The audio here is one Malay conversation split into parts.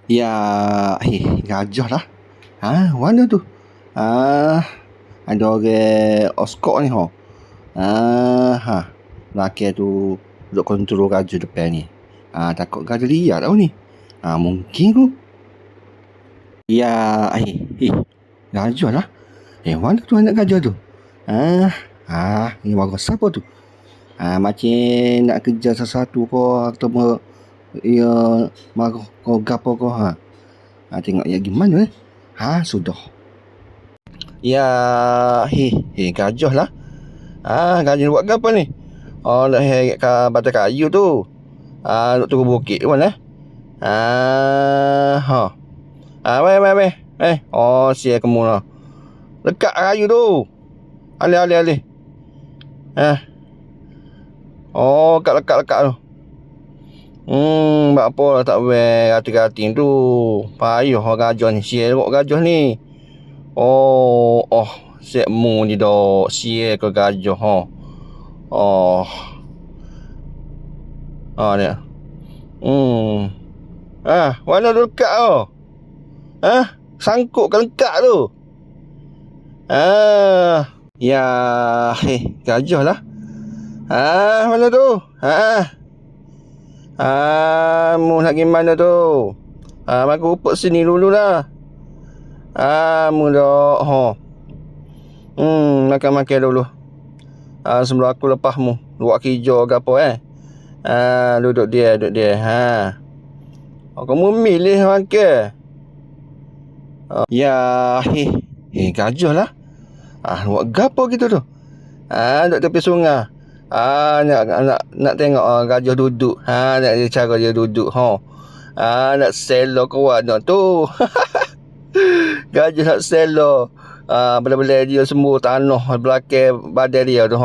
Ya, gajah lah. Mana tu? Ada orang Oscok ni, ho. Laki tu duk kontrol gajah depan ni. Takut gajah liar tau ni. Mungkin tu. Ya, gajah lah. Mana tu anak gajah tu? Ni warga siapa tu? Macam nak kejar sesuatu ko atau ya marah ko gapo ko tengok ya gimana sudah. Ya, gajah lah. Gajah buat gapo ni? Nak heret ke batang kayu tu. Duk turun bukit mana? Mai. Siap kamu lah. Lekat kayu tu. Alih. Lekat tu. Buat apa lah tak boleh hati-hati tu. Payuh gajah ni. Siap kok gajah ni. Siap mu ni dok. Siap ke gajah ni. Mana tu lekat tu? Sangkut ke lekat tu? Ya, gajah lah. Mana tu? Mu nak pergi mana tu? Aku upuk sini dulu lah. Mu dok. Makan dulu. Sebelum aku lepas mu. Buat kerja ke apa duduk dia. Kamu milih makan. Ya, gajah lah. Buat gapo gitu tu? Duduk tepi sungai. Nak tengok gajah duduk. Nak cara dia duduk. Nak selo kuat nak tu. Gajah nak selo. Bela-bela dia semua tanah belakang badan dia tu.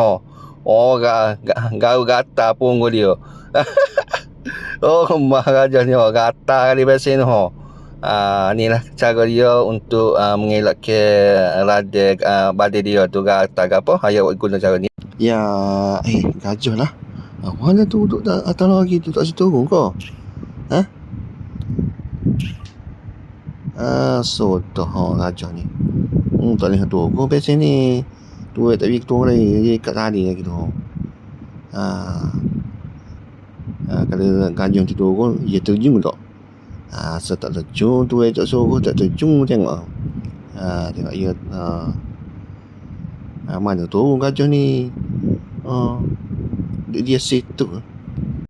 Garu gata punggung dia. Rumah gajah ni gata kali biasa ni. Ni lah cara dia untuk mengelakkan radang badan dia tu gata ke apa. Ayah guna cara ni. Ya, gajah lah. Mana tu duduk atas lagi tu tak situ kau? Sodah gajah ni. Tak boleh turun biasa ni. Tu tak boleh turun lagi. Dia kat tali lagi tu. Kalau gajah tu turun, dia terjun tak? So tak terjun tu tak suruh tak terjun tengok. Tengok dia. Mana turun gajah ni? Dia situ.